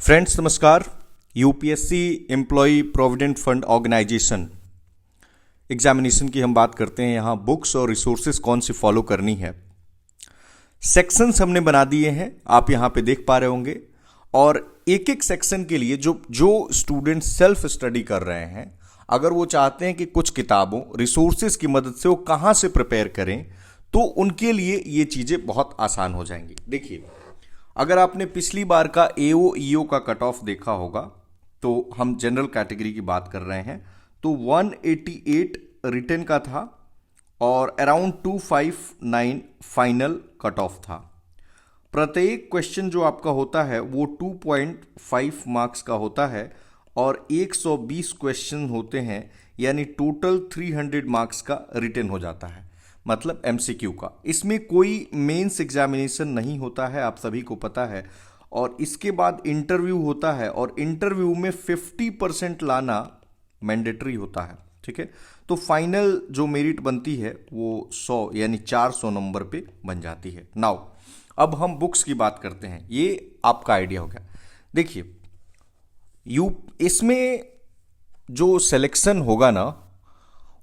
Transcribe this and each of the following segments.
Friends नमस्कार। UPSC employ provident fund organisation examination की हम बात करते हैं। यहाँ बुक्स और रिसोर्सेज कौन सी फॉलो करनी है, सेक्शंस हमने बना दिए हैं, आप यहाँ पे देख पा रहे होंगे। और एक एक सेक्शन के लिए जो स्टूडेंट सेल्फ स्टडी कर रहे हैं, अगर वो चाहते हैं कि कुछ किताबों रिसोर्सेज की मदद से वो कहाँ से प्रिपेयर करें, तो उनके लिए ये चीज़ें बहुत आसान हो जाएंगी। देखिए, अगर आपने पिछली बार का एओ ईओ का कट ऑफ देखा होगा, तो हम जनरल कैटेगरी की बात कर रहे हैं, तो 188 रिटन का था और अराउंड 259 फाइनल कट ऑफ था। प्रत्येक क्वेश्चन जो आपका होता है वो 2.5 मार्क्स का होता है और 120 क्वेश्चन होते हैं, यानी टोटल 300 मार्क्स का रिटन हो जाता है, मतलब एमसीक्यू का। इसमें कोई मेंस एग्जामिनेशन नहीं होता है, आप सभी को पता है। और इसके बाद इंटरव्यू होता है और इंटरव्यू में 50% लाना मैंडेटरी होता है, ठीक है। तो फाइनल जो मेरिट बनती है वो 100 यानी 400 नंबर पे बन जाती है। नाउ अब हम बुक्स की बात करते हैं, ये आपका आइडिया हो गया। देखिए, इसमें जो सिलेक्शन होगा ना,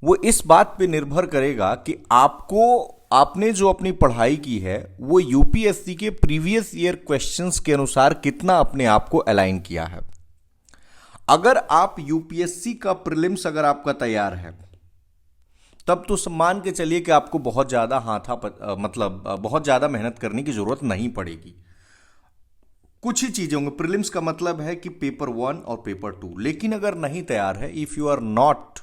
वो इस बात पे निर्भर करेगा कि आपने जो अपनी पढ़ाई की है वो यूपीएससी के प्रीवियस ईयर क्वेश्चंस के अनुसार कितना अपने आप को अलाइन किया है। अगर आप यूपीएससी का प्रीलिम्स अगर आपका तैयार है, तब तो मान के चलिए कि आपको बहुत ज्यादा बहुत ज्यादा मेहनत करने की जरूरत नहीं पड़ेगी। कुछ ही चीजें होंगी। प्रीलिम्स का मतलब है कि पेपर 1 और पेपर 2। लेकिन अगर नहीं तैयार है, इफ यू आर नॉट,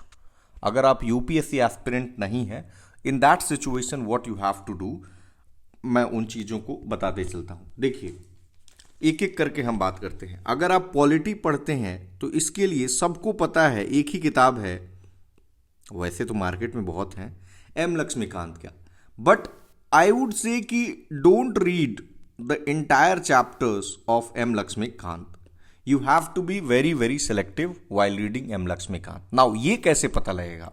अगर आप यूपीएससी एस्पिरेंट नहीं है, in that situation what you have to do, मैं उन चीजों को बताते चलता हूं। देखिए, एक एक करके हम बात करते हैं। अगर आप पॉलिटी पढ़ते हैं तो इसके लिए सबको पता है, एक ही किताब है, वैसे तो मार्केट में बहुत हैं, एम लक्ष्मीकांत का। बट आई वुड से कि don't read the entire chapters of M Laxmikanth. You have to be very very selective while reading M. Lakshmikant. Now ये कैसे पता लगेगा?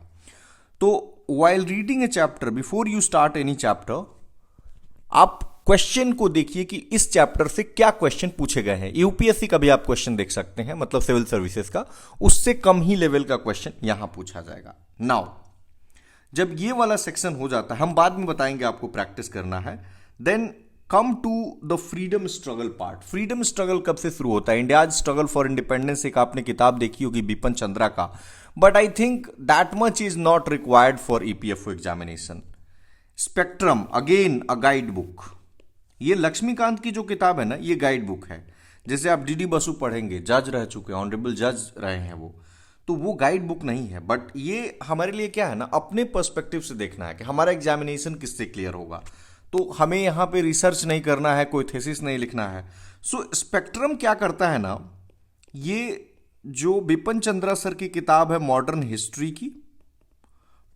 तो while reading a chapter, before you start any chapter, आप question को देखिए कि इस चैप्टर से क्या क्वेश्चन पूछे गए हैं। यूपीएससी का भी आप क्वेश्चन देख सकते हैं, मतलब सिविल सर्विसेज का, उससे कम ही लेवल का क्वेश्चन यहां पूछा जाएगा। नाउ जब ये वाला सेक्शन हो जाता है, हम बाद में बताएंगे आपको प्रैक्टिस करना है, then come to the freedom struggle part. Freedom struggle कब से शुरू होता है? इंडियाज स्ट्रगल फॉर इंडिपेंडेंस, एक आपने किताब देखी होगी बिपिन चंद्रा का, but I think that much is not required for EPFO examination. Spectrum, again a guide book. ये लक्ष्मीकांत की जो किताब है ना, ये गाइड बुक है। जैसे आप डीडी बसु पढ़ेंगे, जज रह चुके हैं, ऑनरेबल जज रहे हैं वो, तो वो गाइड बुक नहीं है। बट ये हमारे लिए क्या है ना, अपने पर्सपेक्टिव से देखना है कि हमारा एग्जामिनेशन किससे क्लियर होगा। तो हमें यहां पे रिसर्च नहीं करना है, कोई थीसिस नहीं लिखना है। सो स्पेक्ट्रम क्या करता है ना, ये जो बिपिन चंद्रा सर की किताब है मॉडर्न हिस्ट्री की,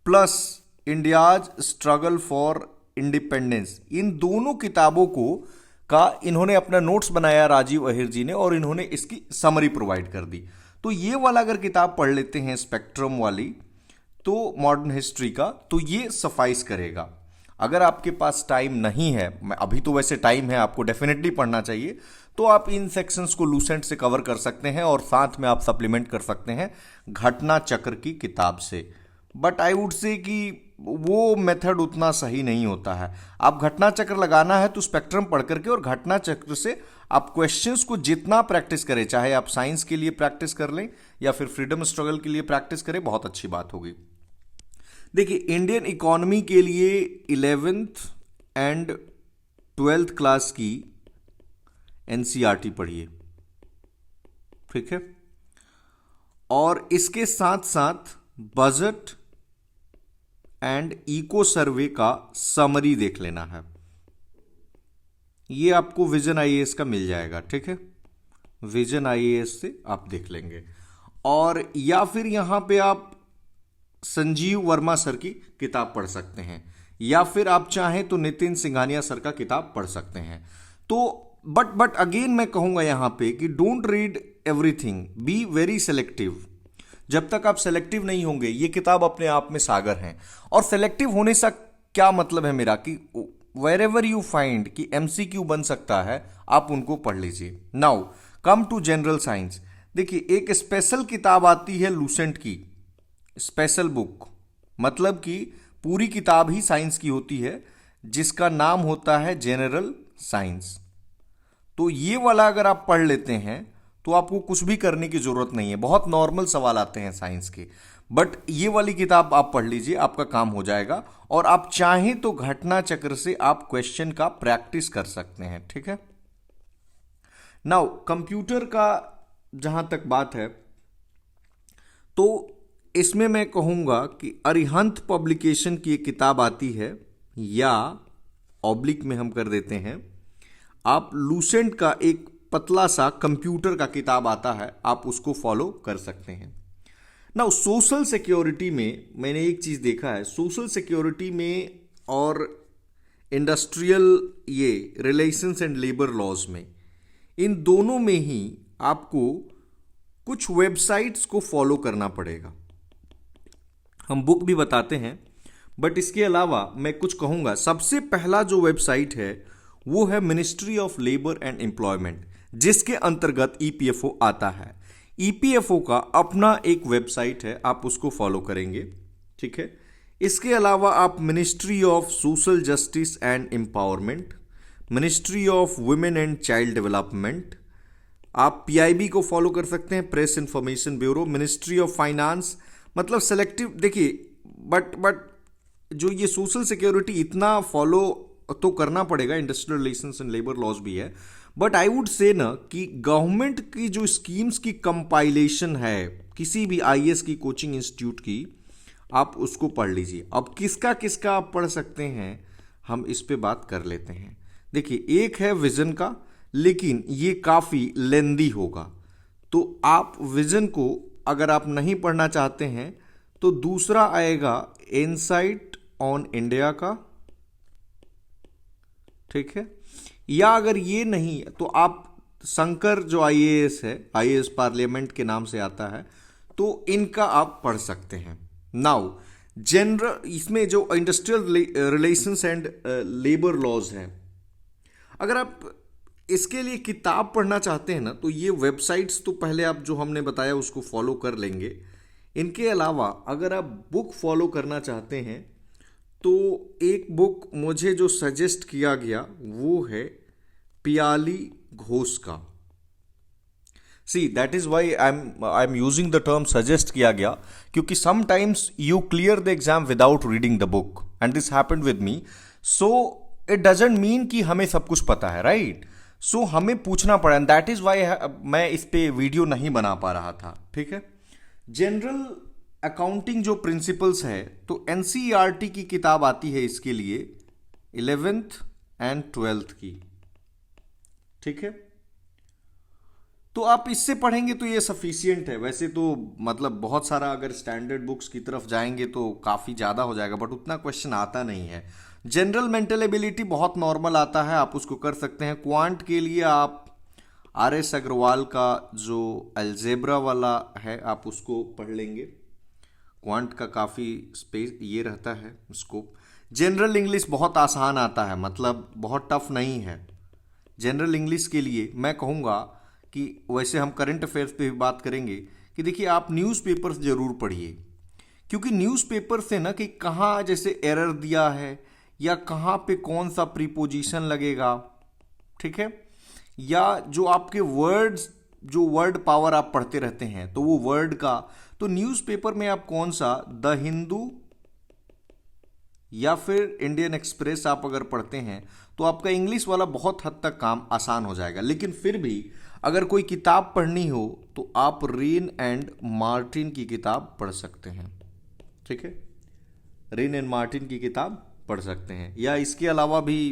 plus India's struggle for independence, इन दोनों किताबों का इन्होंने अपना नोट्स बनाया राजीव अहिर जी ने, और इन्होंने इसकी समरी प्रोवाइड कर दी। तो ये वाला अगर किताब पढ़ लेते हैं स्पेक्ट्रम वाली, तो मॉडर्न हिस्ट्री का, तो ये सफाइस करेगा। अगर आपके पास टाइम नहीं है, अभी तो वैसे टाइम है, आपको डेफिनेटली पढ़ना चाहिए, तो आप इन सेक्शंस को लूसेंट से कवर कर सकते हैं और साथ में आप सप्लीमेंट कर सकते हैं घटना चक्र की किताब से। बट आई वुड से कि वो मेथड उतना सही नहीं होता है। आप घटना चक्र लगाना है तो स्पेक्ट्रम पढ़ करके, और घटना चक्र से आप क्वेश्चंस को जितना प्रैक्टिस करें, चाहे आप साइंस के लिए प्रैक्टिस कर लें या फिर फ्रीडम स्ट्रगल के लिए प्रैक्टिस करें, बहुत अच्छी बात होगी। देखिए, इंडियन इकोनॉमी के लिए 11th एंड 12th क्लास की एनसीईआरटी पढ़िए, ठीक है। और इसके साथ साथ बजट एंड इको सर्वे का समरी देख लेना है। ये आपको विजन आईएएस का मिल जाएगा, ठीक है। विजन आईएएस से आप देख लेंगे। और या फिर यहां पे आप संजीव वर्मा सर की किताब पढ़ सकते हैं, या फिर आप चाहें तो नितिन सिंघानिया सर का किताब पढ़ सकते हैं। तो बट अगेन मैं कहूंगा यहां पे कि don't read everything, be very selective. जब तक आप सेलेक्टिव नहीं होंगे, ये किताब अपने आप में सागर है। और सेलेक्टिव होने से क्या मतलब है मेरा, कि वेर एवर यू फाइंड कि एमसीक्यू बन सकता है, आप उनको पढ़ लीजिए। Now come to general science. देखिए, एक स्पेशल किताब आती है लूसेंट की, स्पेशल बुक, मतलब कि पूरी किताब ही साइंस की होती है, जिसका नाम होता है जनरल साइंस। तो ये वाला अगर आप पढ़ लेते हैं तो आपको कुछ भी करने की जरूरत नहीं है, बहुत नॉर्मल सवाल आते हैं साइंस के। बट ये वाली किताब आप पढ़ लीजिए, आपका काम हो जाएगा। और आप चाहें तो घटना चक्र से आप क्वेश्चन का प्रैक्टिस कर सकते हैं, ठीक है। नाउ कंप्यूटर का जहां तक बात है, तो इसमें मैं कहूंगा कि अरिहंत पब्लिकेशन की एक किताब आती है, या ऑब्लिक में हम कर देते हैं, आप लूसेंट का एक पतला सा कंप्यूटर का किताब आता है, आप उसको फॉलो कर सकते हैं। ना सोशल सिक्योरिटी में मैंने एक चीज देखा है, सोशल सिक्योरिटी में और इंडस्ट्रियल ये रिलेशंस एंड लेबर लॉज में, इन दोनों में ही आपको कुछ वेबसाइट्स को फॉलो करना पड़ेगा। हम बुक भी बताते हैं, बट इसके अलावा मैं कुछ कहूंगा। सबसे पहला जो वेबसाइट है वो है ministry of labour and employment, जिसके अंतर्गत ईपीएफओ आता है। ईपीएफओ का अपना एक वेबसाइट है, आप उसको फॉलो करेंगे, ठीक है। इसके अलावा आप ministry of social justice and empowerment, ministry of women and child development, आप पीआईबी को फॉलो कर सकते हैं, press information bureau, ministry of finance, मतलब सेलेक्टिव। देखिए, बट जो ये सोशल सिक्योरिटी इतना फॉलो तो करना पड़ेगा, industrial relations and labour laws भी है, बट आई वुड से ना कि गवर्नमेंट की जो स्कीम्स की कंपाइलेशन है किसी भी आईएएस की कोचिंग इंस्टीट्यूट की, आप उसको पढ़ लीजिए। अब किसका किसका आप पढ़ सकते हैं, हम इस पे बात कर लेते हैं। देखिए, एक है विजन का, लेकिन ये काफ़ी लेंदी होगा, तो आप विजन को अगर आप नहीं पढ़ना चाहते हैं तो दूसरा आएगा इनसाइट ऑन इंडिया का, ठीक है। या अगर ये नहीं तो आप शंकर जो आईएएस है, आईएएस पार्लियामेंट के नाम से आता है, तो इनका आप पढ़ सकते हैं। नाउ जनरल, इसमें जो industrial relations and labour laws है, अगर आप इसके लिए किताब पढ़ना चाहते हैं ना, तो ये वेबसाइट्स तो पहले आप जो हमने बताया उसको फॉलो कर लेंगे। इनके अलावा अगर आप बुक फॉलो करना चाहते हैं तो एक बुक मुझे जो सजेस्ट किया गया वो है पियाली घोष का। See that is why I am using the term suggest किया गया, क्योंकि sometimes you clear the exam without reading the book, and this happened with me. So it doesn't mean कि हमें सब कुछ पता है, राइट। सो हमें पूछना पड़ा, एंड दैट इज वाई मैं इस पे वीडियो नहीं बना पा रहा था, ठीक है। जनरल अकाउंटिंग जो प्रिंसिपल्स है, तो एनसीईआरटी की किताब आती है इसके लिए 11th एंड 12th की, ठीक है। तो आप इससे पढ़ेंगे तो ये सफिशियंट है। वैसे तो मतलब बहुत सारा अगर स्टैंडर्ड बुक्स की तरफ जाएंगे तो काफ़ी ज़्यादा हो जाएगा, बट उतना क्वेश्चन आता नहीं है। जनरल मेंटल एबिलिटी बहुत नॉर्मल आता है, आप उसको कर सकते हैं। क्वांट के लिए आप आर.एस. अग्रवाल का जो अलजेब्रा वाला है, आप उसको पढ़ लेंगे। क्वांट का काफ़ी स्पेस ये रहता है स्कोप। जनरल इंग्लिश बहुत आसान आता है, मतलब बहुत टफ नहीं है। जनरल इंग्लिश के लिए मैं कहूँगा कि वैसे हम करंट अफेयर्स पे भी बात करेंगे कि देखिए, आप न्यूज़पेपर्स जरूर पढ़िए, क्योंकि न्यूज़पेपर से ना कि कहाँ जैसे एरर दिया है, या कहाँ पे कौन सा प्रीपोजिशन लगेगा, ठीक है, या जो आपके वर्ड्स, जो वर्ड पावर आप पढ़ते रहते हैं, तो वो वर्ड का, तो न्यूज़पेपर में आप कौन सा, द हिंदू या फिर इंडियन एक्सप्रेस आप अगर पढ़ते हैं तो आपका इंग्लिश वाला बहुत हद तक काम आसान हो जाएगा। लेकिन फिर भी अगर कोई किताब पढ़नी हो तो आप रेन एंड मार्टिन की किताब पढ़ सकते हैं, ठीक है। रेन एंड मार्टिन की किताब पढ़ सकते हैं, या इसके अलावा भी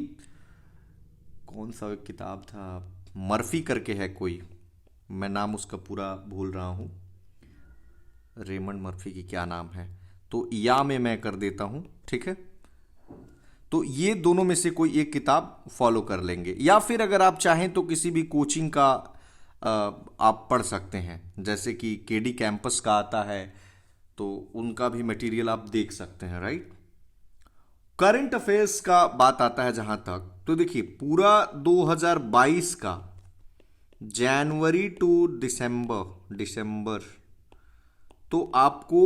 कौन सा किताब था, मर्फी करके है कोई, मैं नाम उसका पूरा भूल रहा हूँ, रेमंड मर्फी की क्या नाम है, तो या में मैं कर देता हूँ, ठीक है। तो ये दोनों में से कोई एक किताब फॉलो कर लेंगे, या फिर अगर आप चाहें तो किसी भी कोचिंग का आप पढ़ सकते हैं, जैसे कि केडी कैंपस का आता है, तो उनका भी मटेरियल आप देख सकते हैं, राइट। करंट अफेयर्स का बात आता है जहां तक, तो देखिए पूरा 2022 का जनवरी टू दिसंबर तो आपको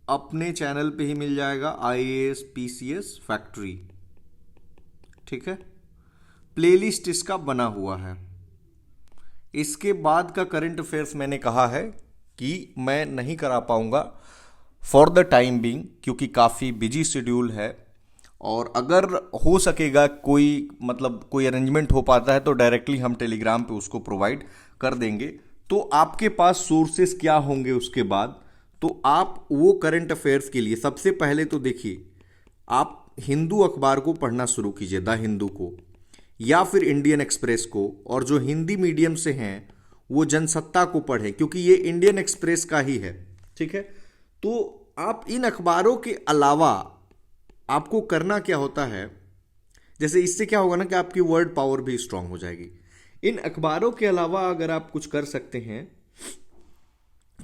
अपने चैनल पे ही मिल जाएगा IAS PCS फैक्ट्री। ठीक है, प्लेलिस्ट इसका बना हुआ है। इसके बाद का करंट अफेयर्स मैंने कहा है कि मैं नहीं करा पाऊंगा फॉर द टाइम बीइंग, क्योंकि काफ़ी बिजी शेड्यूल है। और अगर हो सकेगा कोई अरेंजमेंट हो पाता है तो डायरेक्टली हम टेलीग्राम पे उसको प्रोवाइड कर देंगे। तो आपके पास सोर्सेस क्या होंगे उसके बाद, तो आप वो करंट अफेयर्स के लिए सबसे पहले तो देखिए, आप हिंदू अखबार को पढ़ना शुरू कीजिए, द हिंदू को या फिर इंडियन एक्सप्रेस को, और जो हिंदी मीडियम से हैं वो जनसत्ता को पढ़ें, क्योंकि ये इंडियन एक्सप्रेस का ही है। ठीक है, तो आप इन अखबारों के अलावा आपको करना क्या होता है, जैसे इससे क्या होगा ना कि आपकी वर्ड पावर भी स्ट्रांग हो जाएगी। इन अखबारों के अलावा अगर आप कुछ कर सकते हैं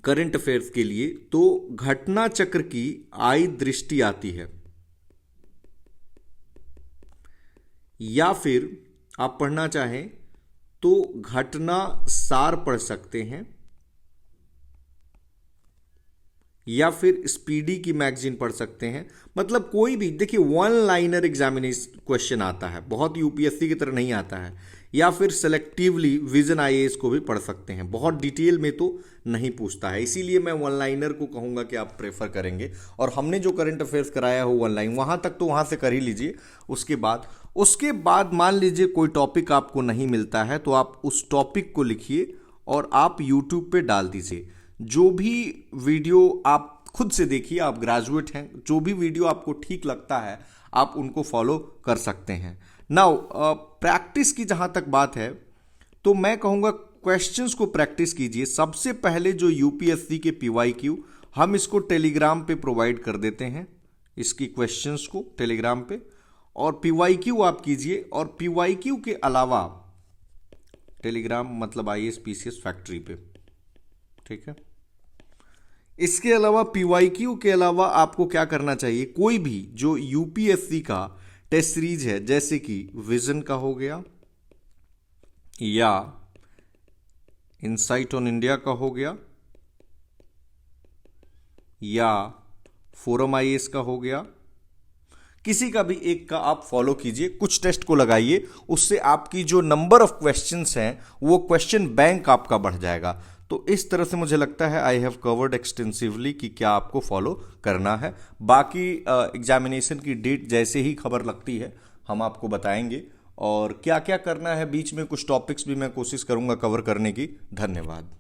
करंट अफेयर्स के लिए, तो घटना चक्र की आई दृष्टि आती है, या फिर आप पढ़ना चाहें तो घटना सार पढ़ सकते हैं, या फिर स्पीडी की मैगजीन पढ़ सकते हैं। मतलब कोई भी, देखिए वन लाइनर एग्जामिनेशन क्वेश्चन आता है, बहुत यूपीएससी की तरह नहीं आता है, या फिर सेलेक्टिवली विजन IAS को भी पढ़ सकते हैं, बहुत डिटेल में तो नहीं पूछता है। इसीलिए मैं वन लाइनर को कहूंगा कि आप प्रेफर करेंगे। और हमने जो करंट अफेयर्स कराया हो वन लाइन, वहां तक तो वहां से कर ही लीजिए। उसके बाद मान लीजिए कोई टॉपिक आपको नहीं मिलता है, तो आप उस टॉपिक को लिखिए और आप यूट्यूब पे डाल दीजिए। जो भी वीडियो आप खुद से देखिए, आप ग्रेजुएट हैं, जो भी वीडियो आपको ठीक लगता है आप उनको फॉलो कर सकते हैं। नाउ प्रैक्टिस की जहां तक बात है, तो मैं कहूंगा क्वेश्चंस को प्रैक्टिस कीजिए। सबसे पहले जो यूपीएससी के PYQ, हम इसको टेलीग्राम पे प्रोवाइड कर देते हैं, इसकी क्वेश्चंस को टेलीग्राम पे, और PYQ आप कीजिए। और PYQ के अलावा टेलीग्राम मतलब IAS PCS फैक्ट्री पे। ठीक है, इसके अलावा PYQ के अलावा आपको क्या करना चाहिए, कोई भी जो यूपीएससी का टेस्ट सीरीज है, जैसे कि विजन का हो गया, या इनसाइट ऑन इंडिया का हो गया, या फोरम IAS का हो गया, किसी का भी एक का आप फॉलो कीजिए, कुछ टेस्ट को लगाइए। उससे आपकी जो नंबर ऑफ क्वेश्चंस हैं वो क्वेश्चन बैंक आपका बढ़ जाएगा। तो इस तरह से मुझे लगता है आई हैव कवर्ड एक्सटेंसिवली कि क्या आपको फॉलो करना है। बाकी एग्जामिनेशन की डेट जैसे ही खबर लगती है हम आपको बताएंगे, और क्या क्या करना है बीच में कुछ टॉपिक्स भी मैं कोशिश करूंगा कवर करने की। धन्यवाद।